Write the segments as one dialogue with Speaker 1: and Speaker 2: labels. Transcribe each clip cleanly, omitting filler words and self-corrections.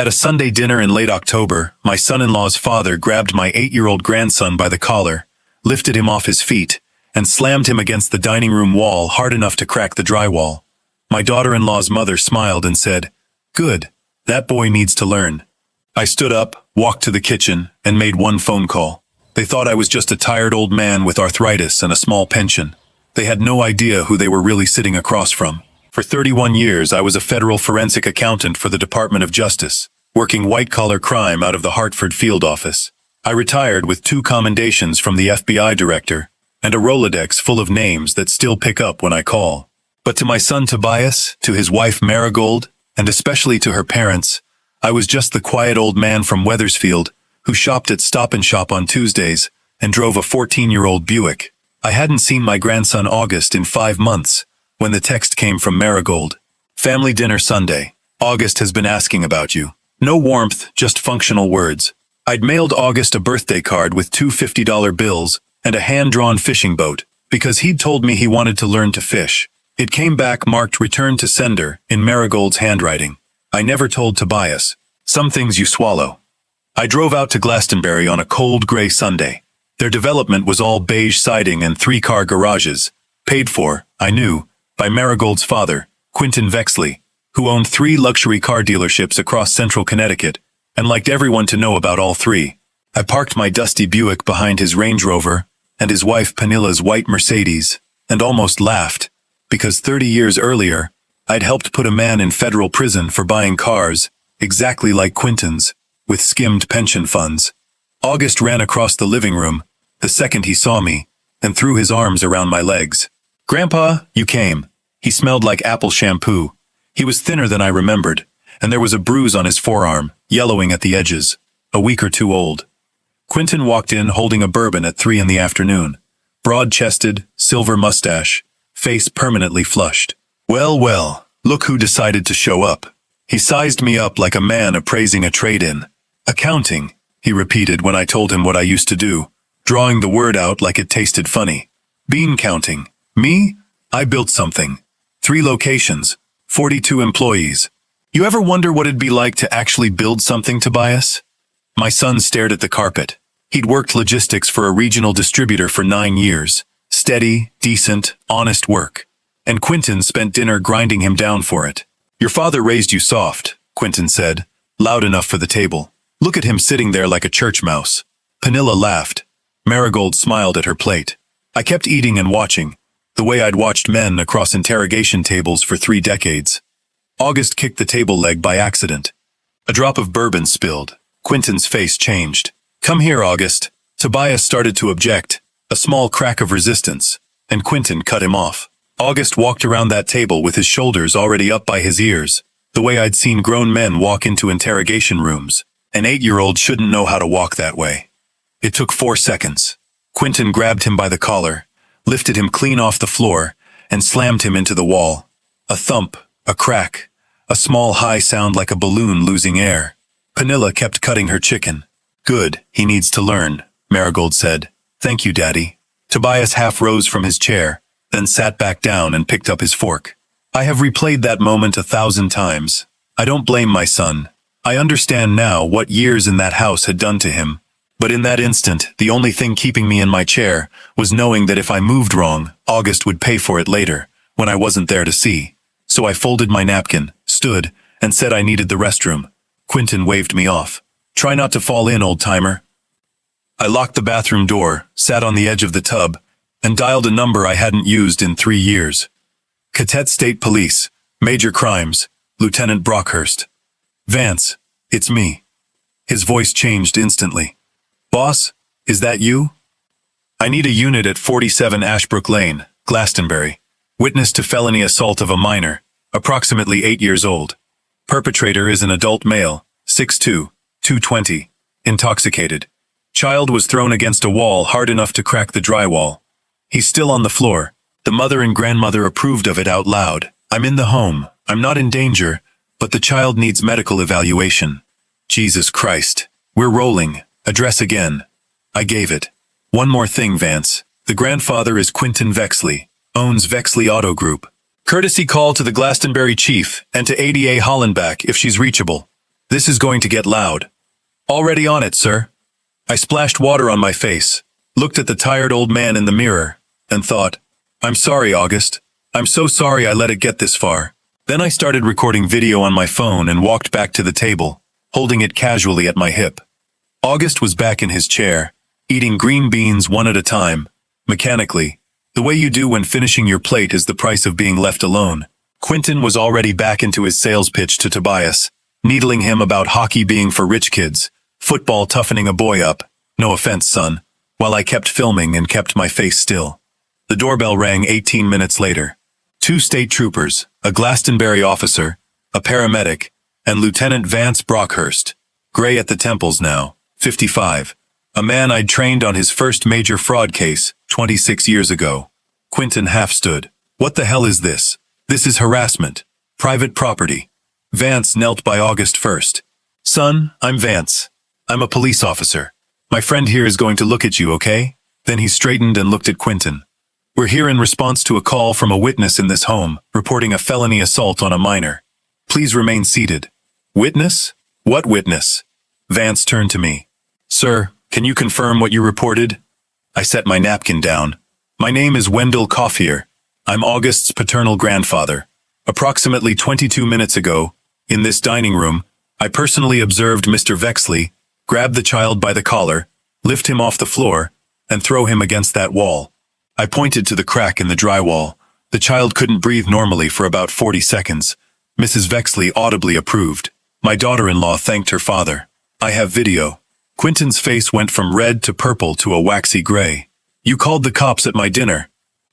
Speaker 1: At a Sunday dinner in late October, my son-in-law's father grabbed my 8-year-old grandson by the collar, lifted him off his feet, and slammed him against the dining room wall hard enough to crack the drywall. My daughter-in-law's mother smiled and said, "Good, that boy needs to learn." I stood up, walked to the kitchen, and made one phone call. They thought I was just a tired old man with arthritis and a small pension. They had no idea who they were really sitting across from. For 31 years, I was a federal forensic accountant for the Department of Justice, working white-collar crime out of the Hartford field office. I retired with 2 commendations from the FBI director and a Rolodex full of names that still pick up when I call. But to my son Tobias, to his wife Marigold, and especially to her parents, I was just the quiet old man from Wethersfield who shopped at Stop and Shop on Tuesdays and drove a 14-year-old Buick. I hadn't seen my grandson August in 5 months when the text came from Marigold. "Family dinner Sunday. August has been asking about you." No warmth, just functional words. I'd mailed August a birthday card with 2 $50 bills and a hand-drawn fishing boat, because he'd told me he wanted to learn to fish. It came back marked "Return to Sender" in Marigold's handwriting. I never told Tobias. Some things you swallow. I drove out to Glastonbury on a cold gray Sunday. Their development was all beige siding and 3-car garages, paid for, I knew, by Marigold's father, Quentin Vexley, who owned 3 luxury car dealerships across central Connecticut, and liked everyone to know about all 3. I parked my dusty Buick behind his Range Rover and his wife Penilla's white Mercedes, and almost laughed, because 30 years earlier, I'd helped put a man in federal prison for buying cars, exactly like Quentin's, with skimmed pension funds. August ran across the living room, the second he saw me, and threw his arms around my legs. "Grandpa, you came." He smelled like apple shampoo. He was thinner than I remembered, and there was a bruise on his forearm, yellowing at the edges, a week or 2 old. Quentin walked in holding a bourbon at 3 in the afternoon. Broad-chested, silver mustache, face permanently flushed. "Well, well, look who decided to show up." He sized me up like a man appraising a trade-in. "Accounting," he repeated when I told him what I used to do, drawing the word out like it tasted funny. "Bean counting. Me? I built something. 3 locations, 42 employees. You ever wonder what it'd be like to actually build something, Tobias?" My son stared at the carpet. He'd worked logistics for a regional distributor for 9 years. Steady, decent, honest work. And Quentin spent dinner grinding him down for it. "Your father raised you soft," Quentin said, loud enough for the table. "Look at him sitting there like a church mouse." Penilla laughed. Marigold smiled at her plate. I kept eating and watching, the way I'd watched men across interrogation tables for 3 decades. August kicked the table leg by accident. A drop of bourbon spilled. Quentin's face changed. "Come here, August." Tobias started to object, a small crack of resistance, and Quentin cut him off. August walked around that table with his shoulders already up by his ears, the way I'd seen grown men walk into interrogation rooms. An 8-year-old shouldn't know how to walk that way. It took 4 seconds. Quentin grabbed him by the collar, lifted him clean off the floor, and slammed him into the wall. A thump, a crack, a small high sound like a balloon losing air. Penilla kept cutting her chicken. "Good, he needs to learn," Marigold said. "Thank you, Daddy." Tobias half rose from his chair, then sat back down and picked up his fork. I have replayed that moment 1,000 times. I don't blame my son. I understand now what years in that house had done to him. But in that instant, the only thing keeping me in my chair was knowing that if I moved wrong, August would pay for it later, when I wasn't there to see. So I folded my napkin, stood, and said I needed the restroom. Quentin waved me off. "Try not to fall in, old-timer." I locked the bathroom door, sat on the edge of the tub, and dialed a number I hadn't used in 3 years. Cadet State Police, Major Crimes, Lieutenant Brockhurst. "Vance, it's me." His voice changed instantly. "Boss, is that you?" "I need a unit at 47 Ashbrook Lane, Glastonbury. Witness to felony assault of a minor, approximately 8 years old. Perpetrator is an adult male, 6'2", 220, intoxicated. Child was thrown against a wall hard enough to crack the drywall. He's still on the floor. The mother and grandmother approved of it out loud. I'm in the home. I'm not in danger, but the child needs medical evaluation." Jesus Christ. "We're rolling. Address again." I gave it. "One more thing, Vance. The grandfather is Quentin Vexley, owns Vexley Auto Group. Courtesy call to the Glastonbury chief and to ADA Hollenbach if she's reachable." This is going to get loud. Already on it, sir. I splashed water on my face, looked at the tired old man in the mirror, and thought, I'm sorry, August. I'm so sorry I let it get this far. Then I started recording video on my phone and walked back to the table, holding it casually at my hip. August was back in his chair, eating green beans one at a time, mechanically, the way you do when finishing your plate is the price of being left alone. Quentin was already back into his sales pitch to Tobias, needling him about hockey being for rich kids, football toughening a boy up, no offense, son, while I kept filming and kept my face still. The doorbell rang 18 minutes later. 2 state troopers, a Glastonbury officer, a paramedic, and Lieutenant Vance Brockhurst, gray at the temples now, 55, a man I'd trained on his first major fraud case 26 years ago. Quentin half stood. What the hell is this? This is harassment. Private property. Vance knelt by August first. Son, I'm Vance. I'm a police officer. My friend here is going to look at you, okay? Then he straightened and looked at Quentin. We're here in response to a call from a witness in this home, reporting a felony assault on a minor. Please remain seated. Witness? What witness? Vance turned to me. Sir, can you confirm what you reported? I set my napkin down. My name is Wendell Kaufhier. I'm August's paternal grandfather. Approximately 22 minutes ago, in this dining room, I personally observed Mr. Vexley grab the child by the collar, lift him off the floor, and throw him against that wall. I pointed to the crack in the drywall. The child couldn't breathe normally for about 40 seconds. Mrs. Vexley audibly approved. My daughter-in-law thanked her father. I have video. Quentin's face went from red to purple to a waxy gray. You called the cops at my dinner.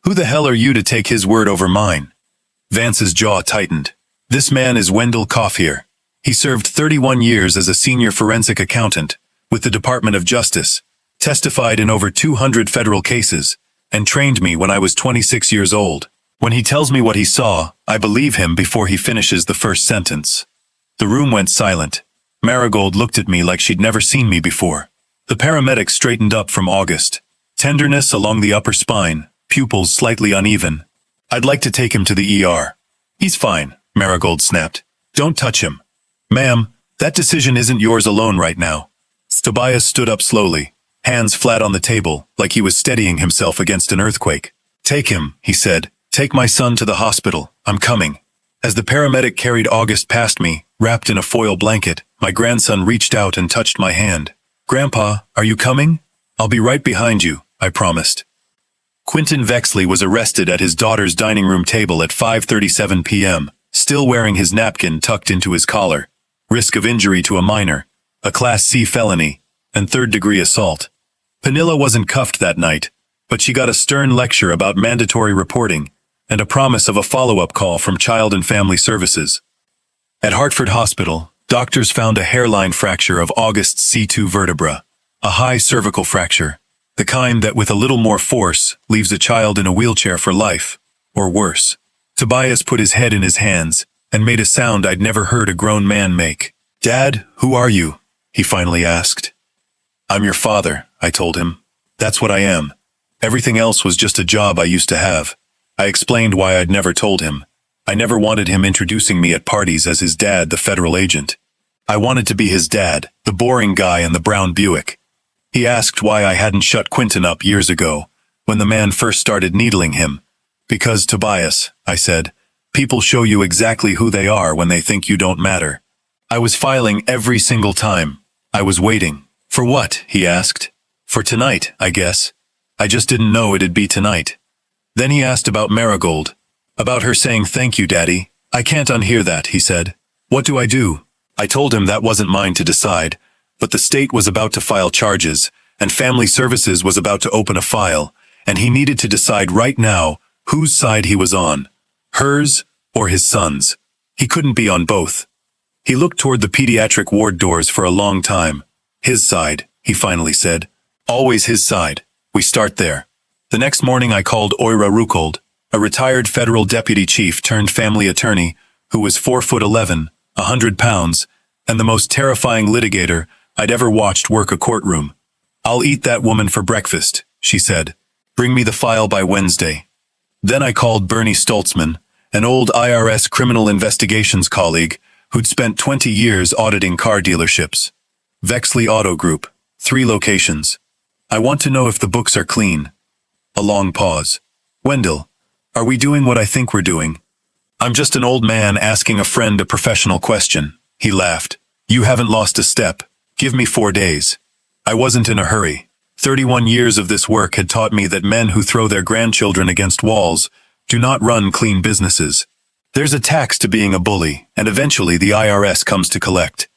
Speaker 1: Who the hell are you to take his word over mine? Vance's jaw tightened. This man is Wendell Kaufhier. He served 31 years as a senior forensic accountant with the Department of Justice, testified in over 200 federal cases, and trained me when I was 26 years old. When he tells me what he saw, I believe him before he finishes the first sentence. The room went silent. Marigold looked at me like she'd never seen me before. The paramedic straightened up from August. Tenderness along the upper spine, pupils slightly uneven. I'd like to take him to the ER. He's fine, Marigold snapped. Don't touch him. Ma'am, that decision isn't yours alone right now. Tobias stood up slowly, hands flat on the table, like he was steadying himself against an earthquake. Take him, he said. Take my son to the hospital. I'm coming. As the paramedic carried August past me, wrapped in a foil blanket, my grandson reached out and touched my hand. Grandpa, are you coming? I'll be right behind you, I promised. Quentin Vexley was arrested at his daughter's dining room table at 5:37 p.m., still wearing his napkin tucked into his collar. Risk of injury to a minor, a Class C felony, and third-degree assault. Penilla wasn't cuffed that night, but she got a stern lecture about mandatory reporting and a promise of a follow-up call from Child and Family Services. At Hartford Hospital, doctors found a hairline fracture of August's C2 vertebra, a high cervical fracture, the kind that with a little more force leaves a child in a wheelchair for life, or worse. Tobias put his head in his hands and made a sound I'd never heard a grown man make. Dad, who are you? He finally asked. I'm your father, I told him. That's what I am. Everything else was just a job I used to have. I explained why I'd never told him. I never wanted him introducing me at parties as his dad, the federal agent. I wanted to be his dad, the boring guy in the brown Buick. He asked why I hadn't shut Quentin up years ago, when the man first started needling him. Because, Tobias, I said, people show you exactly who they are when they think you don't matter. I was filing every single time. I was waiting. For what? He asked. For tonight, I guess. I just didn't know it'd be tonight. Then he asked about Marigold. About her saying thank you, Daddy. I can't unhear that, he said. What do I do? I told him that wasn't mine to decide, but the state was about to file charges, and Family Services was about to open a file, and he needed to decide right now whose side he was on, hers or his son's. He couldn't be on both. He looked toward the pediatric ward doors for a long time. His side, he finally said. Always his side. We start there. The next morning I called Oira Ruckold, a retired federal deputy chief turned family attorney who was 4'11", 100 pounds, and the most terrifying litigator I'd ever watched work a courtroom. I'll eat that woman for breakfast, she said. Bring me the file by Wednesday. Then I called Bernie Stoltzman, an old IRS criminal investigations colleague who'd spent 20 years auditing car dealerships. Vexley Auto Group, 3 locations. I want to know if the books are clean. A long pause. Wendell, are we doing what I think we're doing? I'm just an old man asking a friend a professional question. He laughed. You haven't lost a step. Give me 4 days. I wasn't in a hurry. 31 years of this work had taught me that men who throw their grandchildren against walls do not run clean businesses. There's a tax to being a bully, and eventually the IRS comes to collect.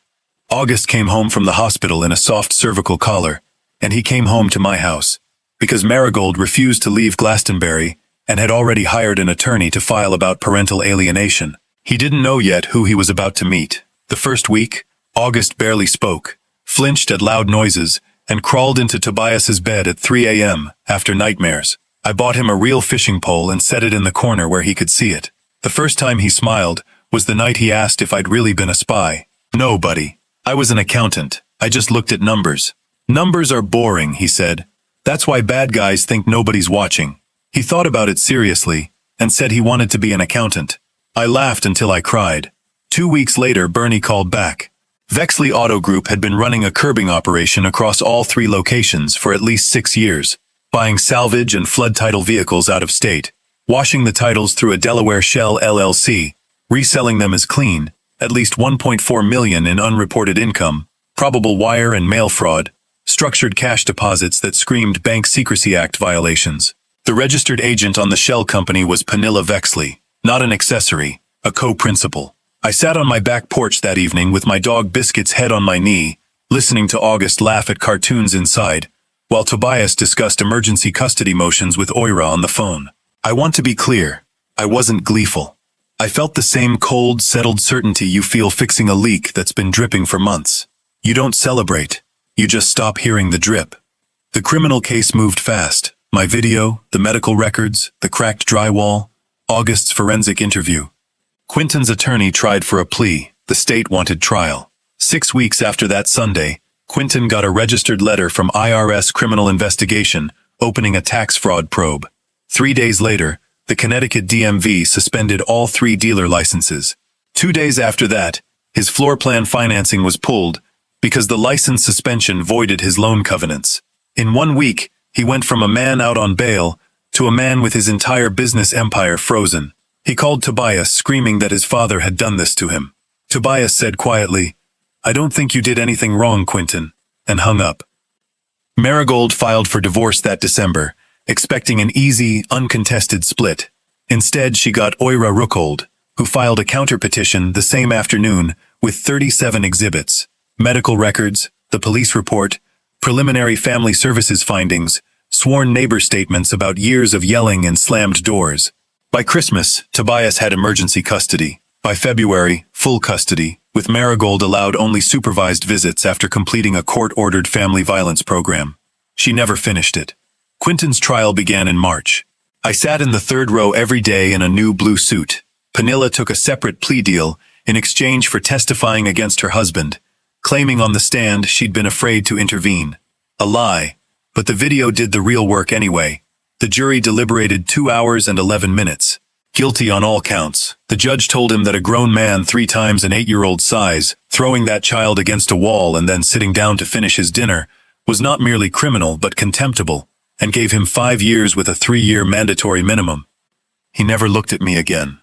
Speaker 1: August came home from the hospital in a soft cervical collar, and he came home to my house, because Marigold refused to leave Glastonbury and had already hired an attorney to file about parental alienation. He didn't know yet who he was about to meet. The first week, August barely spoke, flinched at loud noises, and crawled into Tobias's bed at 3 a.m. after nightmares. I bought him a real fishing pole and set it in the corner where he could see it. The first time he smiled was the night he asked if I'd really been a spy. No, buddy. I was an accountant. I just looked at numbers. Numbers are boring, he said. That's why bad guys think nobody's watching. He thought about it seriously and said he wanted to be an accountant. I laughed until I cried. 2 weeks later, Bernie called back. Vexley Auto Group had been running a curbing operation across all 3 locations for at least 6 years, buying salvage and flood title vehicles out of state, washing the titles through a Delaware Shell LLC, reselling them as clean, at least $1.4 million in unreported income, probable wire and mail fraud, structured cash deposits that screamed Bank Secrecy Act violations. The registered agent on the shell company was Panilla Vexley, not an accessory, a co-principal. I sat on my back porch that evening with my dog Biscuit's head on my knee, listening to August laugh at cartoons inside, while Tobias discussed emergency custody motions with Oira on the phone. I want to be clear. I wasn't gleeful. I felt the same cold, settled certainty you feel fixing a leak that's been dripping for months. You don't celebrate. You just stop hearing the drip. The criminal case moved fast. My video, the medical records, the cracked drywall, August's forensic interview. Quinton's attorney tried for a plea. The state wanted trial. 6 weeks after that Sunday, Quinton got a registered letter from IRS Criminal Investigation opening a tax fraud probe. 3 days later, the Connecticut DMV suspended all 3 dealer licenses. 2 days after that, his floor plan financing was pulled because the license suspension voided his loan covenants. In 1 week, he went from a man out on bail to a man with his entire business empire frozen. He called Tobias, screaming that his father had done this to him. Tobias said quietly, "I don't think you did anything wrong, Quinton," and hung up. Marigold filed for divorce that December, expecting an easy, uncontested split. Instead, she got Oira Rookhold, who filed a counterpetition the same afternoon with 37 exhibits, medical records, the police report, preliminary family services findings, sworn neighbor statements about years of yelling and slammed doors. By Christmas, Tobias had emergency custody. By February, full custody, with Marigold allowed only supervised visits after completing a court-ordered family violence program. She never finished it. Quinton's trial began in March. I sat in the 3rd row every day in a new blue suit. Panilla took a separate plea deal in exchange for testifying against her husband, claiming on the stand she'd been afraid to intervene. A lie, but the video did the real work anyway. The jury deliberated 2 hours and 11 minutes. Guilty on all counts. The judge told him that a grown man 3 times an 8-year-old's size, throwing that child against a wall and then sitting down to finish his dinner, was not merely criminal but contemptible, and gave him 5 years with a 3-year mandatory minimum. He never looked at me again.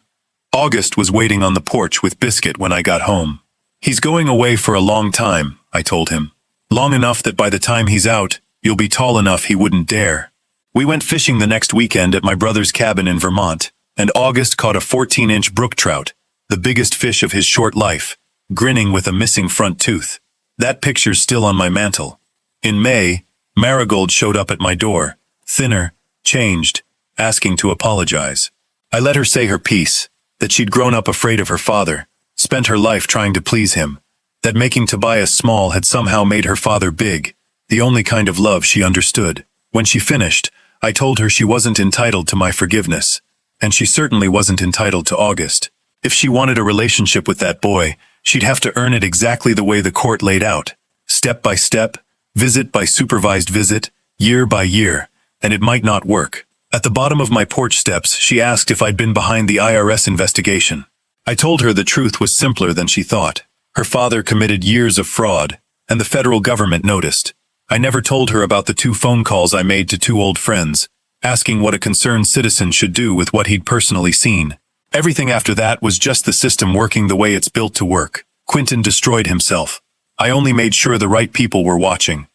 Speaker 1: August was waiting on the porch with Biscuit when I got home. "He's going away for a long time," I told him. "Long enough that by the time he's out, you'll be tall enough he wouldn't dare." We went fishing the next weekend at my brother's cabin in Vermont, and August caught a 14-inch brook trout, the biggest fish of his short life, grinning with a missing front tooth. That picture's still on my mantle. In May, Marigold showed up at my door, thinner, changed, asking to apologize. I let her say her piece, that she'd grown up afraid of her father, spent her life trying to please him, that making Tobias small had somehow made her father big, the only kind of love she understood. When she finished, I told her she wasn't entitled to my forgiveness, and she certainly wasn't entitled to August. If she wanted a relationship with that boy, she'd have to earn it exactly the way the court laid out, step by step, visit by supervised visit, year by year, and it might not work. At the bottom of my porch steps, she asked if I'd been behind the IRS investigation. I told her the truth was simpler than she thought. Her father committed years of fraud, and the federal government noticed. I never told her about the 2 phone calls I made to 2 old friends, asking what a concerned citizen should do with what he'd personally seen. Everything after that was just the system working the way it's built to work. Quentin destroyed himself. I only made sure the right people were watching.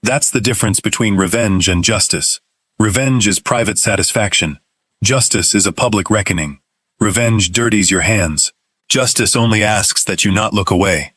Speaker 1: That's the difference between revenge and justice. Revenge is private satisfaction. Justice is a public reckoning. Revenge dirties your hands. Justice only asks that you not look away.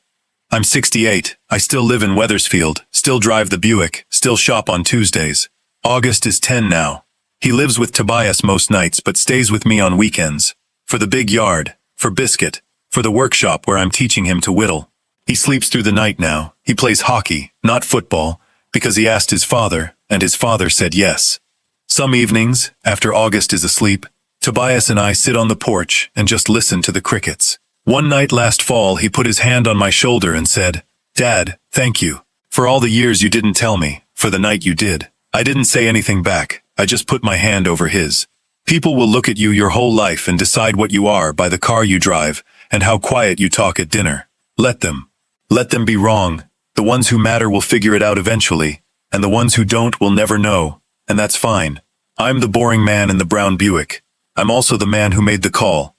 Speaker 1: I'm 68. I still live in Wethersfield, still drive the Buick, still shop on Tuesdays. August is 10 now. He lives with Tobias most nights but stays with me on weekends. For the big yard, for Biscuit, for the workshop where I'm teaching him to whittle. He sleeps through the night now. He plays hockey, not football, because he asked his father, and his father said yes. Some evenings, after August is asleep, Tobias and I sit on the porch and just listen to the crickets. One night last fall, he put his hand on my shoulder and said, "Dad, thank you. For all the years you didn't tell me, for the night you did." I didn't say anything back. I just put my hand over his. People will look at you your whole life and decide what you are by the car you drive and how quiet you talk at dinner. Let them. Let them be wrong. The ones who matter will figure it out eventually, and the ones who don't will never know, and that's fine. I'm the boring man in the brown Buick. I'm also the man who made the call.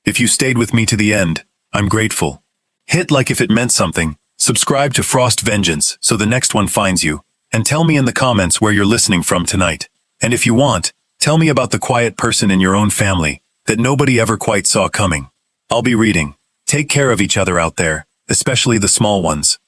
Speaker 1: If you stayed with me to the end, I'm grateful. Hit like if it meant something, subscribe to Frost Vengeance so the next one finds you, and tell me in the comments where you're listening from tonight. And if you want, tell me about the quiet person in your own family that nobody ever quite saw coming. I'll be reading. Take care of each other out there, especially the small ones.